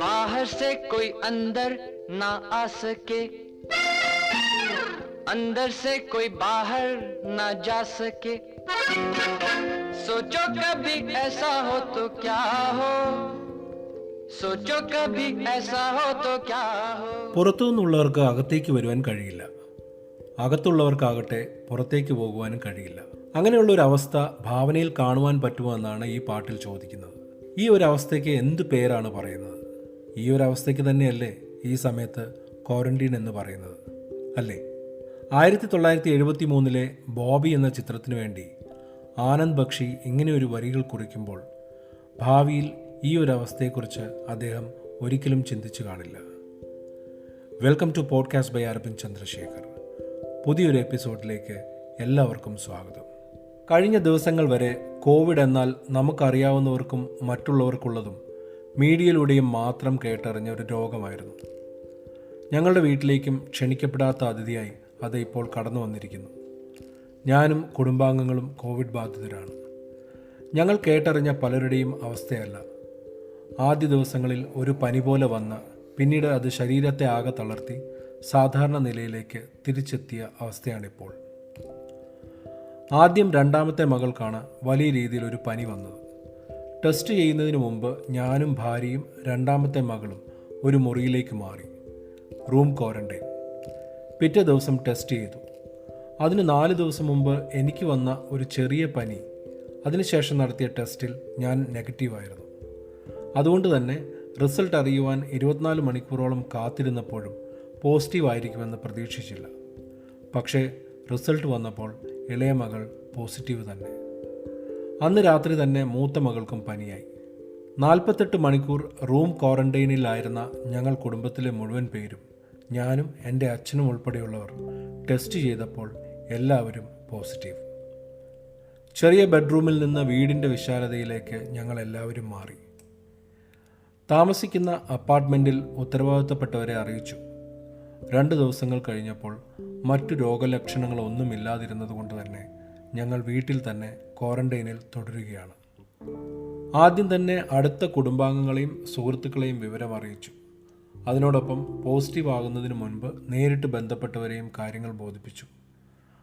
बाहर से कोई अंदर ना आ सके, अंदर से कोई बाहर ना जा सके, सोचो कभी ऐसा हो तो क्या हो, सोचो कभी ऐसा हो तो क्या हो. പുറത്തുനിന്നുള്ളവർക്ക് അകത്തേക്ക് വരുവാൻ കഴിയില്ല, അകത്തുള്ളവർക്കാകട്ടെ പുറത്തേക്ക് പോകുവാനും കഴിയില്ല. അങ്ങനെയുള്ള ഒരു അവസ്ഥ ഭാവനയിൽ കാണുവാൻ പറ്റുമോ എന്നാണ് ഈ പാട്ടിൽ ചോദിക്കുന്നത്. ഈ ഒരു അവസ്ഥയ്ക്ക് എന്ത് പേരാണ് പറയുന്നത്? ഈ ഒരു അവസ്ഥയ്ക്ക് തന്നെയല്ലേ ഈ സമയത്ത് ക്വാറന്റീൻ എന്ന് പറയുന്നത്, അല്ലേ? 1973 ബോബി എന്ന ചിത്രത്തിനു വേണ്ടി ആനന്ദ് ബക്ഷി ഇങ്ങനെയൊരു വരികൾ കുറിക്കുമ്പോൾ ഭാവിയിൽ ഈ ഒരു അവസ്ഥയെക്കുറിച്ച് അദ്ദേഹം ഒരിക്കലും ചിന്തിച്ചു കാണില്ല. Welcome to podcast by Aravind Chandrasekhar. പുതിയൊരു എപ്പിസോഡിലേക്ക് എല്ലാവർക്കും സ്വാഗതം. കഴിഞ്ഞ ദിവസങ്ങൾ വരെ കോവിഡ് എന്നാൽ നമുക്കറിയാവുന്നവർക്കും മറ്റുള്ളവർക്കുള്ളതും മീഡിയയിലൂടെയും മാത്രം കേട്ടറിഞ്ഞ ഒരു രോഗമായിരുന്നു. ഞങ്ങളുടെ വീട്ടിലേക്കും ക്ഷണിക്കപ്പെടാത്ത അതിഥിയായി അത് ഇപ്പോൾ കടന്നു വന്നിരിക്കുന്നു. ഞാനും കുടുംബാംഗങ്ങളും കോവിഡ് ബാധിതരാണ്. ഞങ്ങൾ കേട്ടറിഞ്ഞ പലരുടെയും അവസ്ഥയല്ല. ആദ്യ ദിവസങ്ങളിൽ ഒരു പനി പോലെ വന്ന് പിന്നീട് അത് ശരീരത്തെ ആകെ തളർത്തി സാധാരണ നിലയിലേക്ക് തിരിച്ചെത്തിയ അവസ്ഥയാണിപ്പോൾ. ആദ്യം രണ്ടാമത്തെ മകൾക്കാണ് വലിയ രീതിയിൽ ഒരു പനി വന്നത്. ടെസ്റ്റ് ചെയ്യുന്നതിന് മുമ്പ് ഞാനും ഭാര്യയും രണ്ടാമത്തെ മകളും ഒരു മുറിയിലേക്ക് മാറി, റൂം ക്വാറന്റൈൻ. പിറ്റേ ദിവസം ടെസ്റ്റ് ചെയ്തു. അതിന് 4 ദിവസം മുമ്പ് എനിക്ക് വന്ന ഒരു ചെറിയ പനി, അതിനുശേഷം നടത്തിയ ടെസ്റ്റിൽ ഞാൻ നെഗറ്റീവായിരുന്നു. അതുകൊണ്ട് തന്നെ റിസൾട്ട് അറിയുവാൻ 24 മണിക്കൂറോളം കാത്തിരുന്നപ്പോഴും പോസിറ്റീവായിരിക്കുമെന്ന് പ്രതീക്ഷിച്ചില്ല. പക്ഷേ റിസൾട്ട് വന്നപ്പോൾ ഇളയ മകൾ പോസിറ്റീവ് തന്നെ. അന്ന് രാത്രി തന്നെ മൂത്ത മകൾക്കും പനിയായി. 48 മണിക്കൂർ റൂം ക്വാറന്റൈനിലായിരുന്ന ഞങ്ങൾ കുടുംബത്തിലെ മുഴുവൻ പേരും, ഞാനും എൻ്റെ അച്ഛനും ഉൾപ്പെടെയുള്ളവർ ടെസ്റ്റ് ചെയ്തപ്പോൾ എല്ലാവരും പോസിറ്റീവ്. ചെറിയ ബെഡ്റൂമിൽ നിന്ന് വീടിൻ്റെ വിശാലതയിലേക്ക് ഞങ്ങൾ എല്ലാവരും മാറി. താമസിക്കുന്ന അപ്പാർട്ട്മെൻറ്റിൽ ഉത്തരവാദിത്തപ്പെട്ടവരെ അറിയിച്ചു. 2 ദിവസങ്ങൾ കഴിഞ്ഞപ്പോൾ മറ്റു രോഗലക്ഷണങ്ങളൊന്നുമില്ലാതിരുന്നത് കൊണ്ട് തന്നെ ഞങ്ങൾ വീട്ടിൽ തന്നെ ക്വാറന്റൈനിൽ തുടരുകയാണ്. ആദ്യം തന്നെ അടുത്ത കുടുംബാംഗങ്ങളെയും സുഹൃത്തുക്കളെയും വിവരം അറിയിച്ചു. അതിനോടൊപ്പം പോസിറ്റീവ് ആകുന്നതിന് മുൻപ് നേരിട്ട് ബന്ധപ്പെട്ടവരെയും കാര്യങ്ങൾ ബോധിപ്പിച്ചു.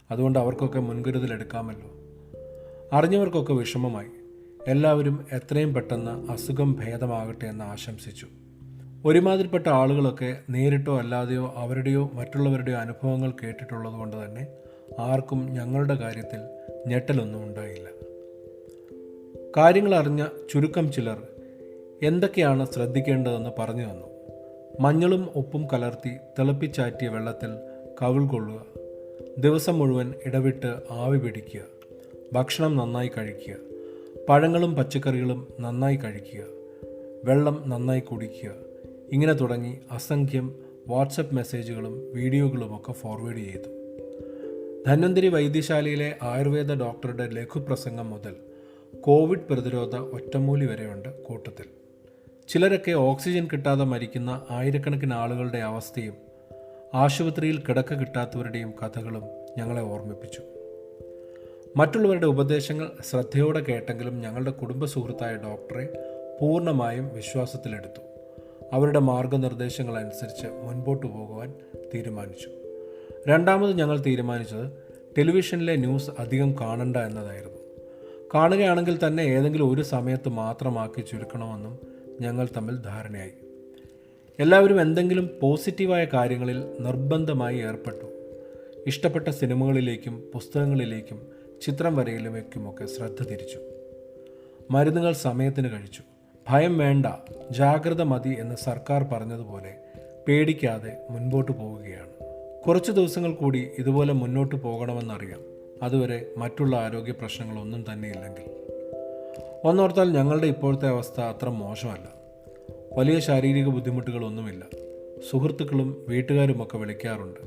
അതുകൊണ്ട് അവർക്കൊക്കെ മുൻകരുതലെടുക്കാമല്ലോ. അറിഞ്ഞവർക്കൊക്കെ വിഷമമായി. എല്ലാവരും എത്രയും പെട്ടെന്ന് അസുഖം ഭേദമാകട്ടെ എന്ന് ആശംസിച്ചു. ഒരുമാതിരിപ്പെട്ട ആളുകളൊക്കെ നേരിട്ടോ അല്ലാതെയോ അവരുടെയോ മറ്റുള്ളവരുടെയോ അനുഭവങ്ങൾ കേട്ടിട്ടുള്ളത് കൊണ്ട് തന്നെ ആർക്കും ഞങ്ങളുടെ കാര്യത്തിൽ ഞെട്ടലൊന്നും ഉണ്ടായില്ല. കാര്യങ്ങൾ അറിഞ്ഞ ചുരുക്കം ചിലർ എന്തൊക്കെയാണ് ശ്രദ്ധിക്കേണ്ടതെന്ന് പറഞ്ഞു തന്നു. മഞ്ഞളും ഉപ്പും കലർത്തി തിളപ്പിച്ചാറ്റിയ വെള്ളത്തിൽ കവിൾ കൊള്ളുക, ദിവസം മുഴുവൻ ഇടവിട്ട് ആവി പിടിക്കുക, ഭക്ഷണം നന്നായി കഴിക്കുക, പഴങ്ങളും പച്ചക്കറികളും നന്നായി കഴിക്കുക, വെള്ളം നന്നായി കുടിക്കുക, ഇങ്ങനെ തുടങ്ങി അസംഖ്യം വാട്സപ്പ് മെസ്സേജുകളും വീഡിയോകളുമൊക്കെ ഫോർവേഡ് ചെയ്തു. ധന്വന്തരി വൈദ്യശാലയിലെ ആയുർവേദ ഡോക്ടറുടെ ലഘുപ്രസംഗം മുതൽ കോവിഡ് പ്രതിരോധ ഒറ്റമൂലി വരെയുണ്ട് കൂട്ടത്തിൽ. ചിലരൊക്കെ ഓക്സിജൻ കിട്ടാതെ മരിക്കുന്ന ആയിരക്കണക്കിന് ആളുകളുടെ അവസ്ഥയും ആശുപത്രിയിൽ കിടക്ക കിട്ടാത്തവരുടെയും കഥകളും ഞങ്ങളെ ഓർമ്മിപ്പിച്ചു. മറ്റുള്ളവരുടെ ഉപദേശങ്ങൾ ശ്രദ്ധയോടെ കേട്ടെങ്കിലും ഞങ്ങളുടെ കുടുംബ സുഹൃത്തായ ഡോക്ടറെ പൂർണ്ണമായും വിശ്വാസത്തിലെടുത്തു. അവരുടെ മാർഗനിർദ്ദേശങ്ങൾ അനുസരിച്ച് മുൻപോട്ട് പോകുവാൻ തീരുമാനിച്ചു. രണ്ടാമത് ഞങ്ങൾ തീരുമാനിച്ചത് ടെലിവിഷനിലെ ന്യൂസ് അധികം കാണണ്ട എന്നതായിരുന്നു. കാണുകയാണെങ്കിൽ തന്നെ ഏതെങ്കിലും ഒരു സമയത്ത് മാത്രമാക്കി ചുരുക്കണമെന്നും ഞങ്ങൾ തമ്മിൽ ധാരണയായി. എല്ലാവരും എന്തെങ്കിലും പോസിറ്റീവായ കാര്യങ്ങളിൽ നിർബന്ധമായി ഏർപ്പെട്ടു. ഇഷ്ടപ്പെട്ട സിനിമകളിലേക്കും പുസ്തകങ്ങളിലേക്കും ചിത്രം വരയിലുമൊക്കെ ശ്രദ്ധ തിരിച്ചു. മരുന്നുകൾ സമയത്തിന് കഴിച്ചു. ഭയം വേണ്ട, ജാഗ്രത മതി എന്ന് സർക്കാർ പറഞ്ഞതുപോലെ പേടിക്കാതെ മുൻപോട്ട് പോവുകയാണ്. കുറച്ച് ദിവസങ്ങൾ കൂടി ഇതുപോലെ മുന്നോട്ട് പോകണമെന്നറിയാം. അതുവരെ മറ്റുള്ള ആരോഗ്യ പ്രശ്നങ്ങളൊന്നും തന്നെ ഇല്ലെങ്കിൽ. ഒന്നോർത്താൽ ഞങ്ങളുടെ ഇപ്പോഴത്തെ അവസ്ഥ അത്ര മോശമല്ല. വലിയ ശാരീരിക ബുദ്ധിമുട്ടുകളൊന്നുമില്ല. സുഹൃത്തുക്കളും വീട്ടുകാരുമൊക്കെ വിളിക്കാറുണ്ട്.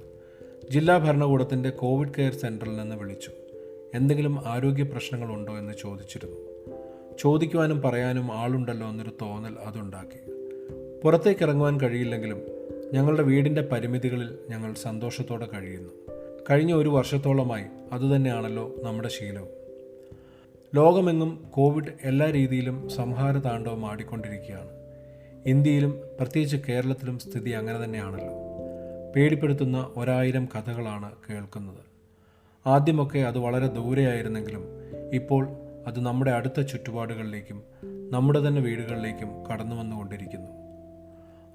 ജില്ലാ ഭരണകൂടത്തിൻ്റെ കോവിഡ് കെയർ സെൻറ്ററിൽ നിന്ന് വിളിച്ചു. എന്തെങ്കിലും ആരോഗ്യ പ്രശ്നങ്ങളുണ്ടോ എന്ന് ചോദിച്ചിരുന്നു. ചോദിക്കുവാനും പറയാനും ആളുണ്ടല്ലോ എന്നൊരു തോന്നൽ അതുണ്ടാക്കി. പുറത്തേക്ക് ഇറങ്ങുവാൻ കഴിയില്ലെങ്കിലും ഞങ്ങളുടെ വീടിൻ്റെ പരിമിതികളിൽ ഞങ്ങൾ സന്തോഷത്തോടെ കഴിയുന്നു. കഴിഞ്ഞ 1 വർഷത്തോളമായി അതുതന്നെയാണല്ലോ നമ്മുടെ ശീലവും. ലോകമെങ്ങും കോവിഡ് എല്ലാ രീതിയിലും സംഹാര താണ്ഡവം ആടിക്കൊണ്ടിരിക്കുകയാണ്. ഇന്ത്യയിലും പ്രത്യേകിച്ച് കേരളത്തിലും സ്ഥിതി അങ്ങനെ തന്നെയാണല്ലോ. പേടിപ്പെടുത്തുന്ന 1000 കഥകളാണ് കേൾക്കുന്നത്. ആദ്യമൊക്കെ അത് വളരെ ദൂരെയായിരുന്നെങ്കിലും ഇപ്പോൾ അത് നമ്മുടെ അടുത്ത ചുറ്റുപാടുകളിലേക്കും നമ്മുടെ തന്നെ വീടുകളിലേക്കും കടന്നു വന്നുകൊണ്ടിരിക്കുന്നു.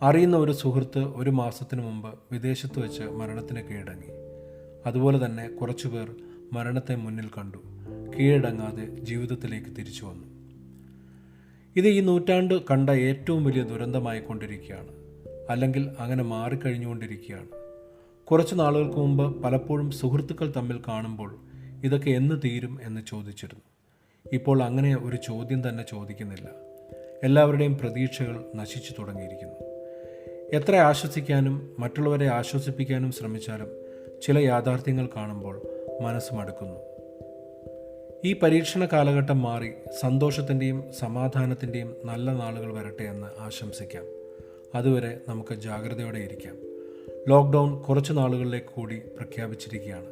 അറിയുന്ന ഒരു സുഹൃത്ത് 1 മാസത്തിനു മുമ്പ് വിദേശത്ത് വെച്ച് മരണത്തിന് കീഴടങ്ങി. അതുപോലെ തന്നെ കുറച്ചുപേർ മരണത്തെ മുന്നിൽ കണ്ടു, കീഴടങ്ങാതെ ജീവിതത്തിലേക്ക് തിരിച്ചു വന്നു. ഇത് ഈ നൂറ്റാണ്ട് കണ്ട ഏറ്റവും വലിയ ദുരന്തമായിക്കൊണ്ടിരിക്കുകയാണ്, അല്ലെങ്കിൽ അങ്ങനെ മാറിക്കഴിഞ്ഞുകൊണ്ടിരിക്കുകയാണ്. കുറച്ച് നാളുകൾക്ക് മുമ്പ് പലപ്പോഴും സുഹൃത്തുക്കൾ തമ്മിൽ കാണുമ്പോൾ ഇതൊക്കെ എന്ന് തീരും എന്ന് ചോദിച്ചിരുന്നു. ഇപ്പോൾ അങ്ങനെ ഒരു ചോദ്യം തന്നെ ചോദിക്കുന്നില്ല. എല്ലാവരുടെയും പ്രതീക്ഷകൾ നശിച്ചു തുടങ്ങിയിരിക്കുന്നു. എത്ര ആശ്വസിക്കാനും മറ്റുള്ളവരെ ആശ്വസിപ്പിക്കാനും ശ്രമിച്ചാലും ചില യാഥാർത്ഥ്യങ്ങൾ കാണുമ്പോൾ മനസ്സ് മടുക്കുന്നു. ഈ പരീക്ഷണ കാലഘട്ടം മാറി സന്തോഷത്തിൻ്റെയും സമാധാനത്തിൻ്റെയും നല്ല നാളുകൾ വരട്ടെ എന്ന് ആശംസിക്കാം. അതുവരെ നമുക്ക് ജാഗ്രതയോടെ ഇരിക്കാം. ലോക്ക്ഡൗൺ കുറച്ച് നാളുകളിലേക്ക് കൂടി പ്രഖ്യാപിച്ചിരിക്കുകയാണ്.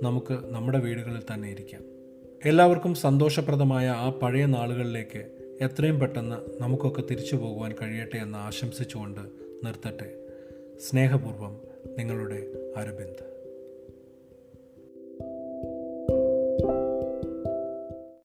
നമുക്ക് നമ്മുടെ വീടുകളിൽ തന്നെ ഇരിക്കാം. എല്ലാവർക്കും സന്തോഷപ്രദമായ ആ പഴയ നാളുകളിലേക്ക് എത്രയും പെട്ടെന്ന് നമുക്കൊക്കെ തിരിച്ചു പോകുവാൻ കഴിയട്ടെ എന്ന് ആശംസിച്ചുകൊണ്ട് നിർത്തട്ടെ. സ്നേഹപൂർവ്വം നിങ്ങളുടെ അരവിന്ദ്.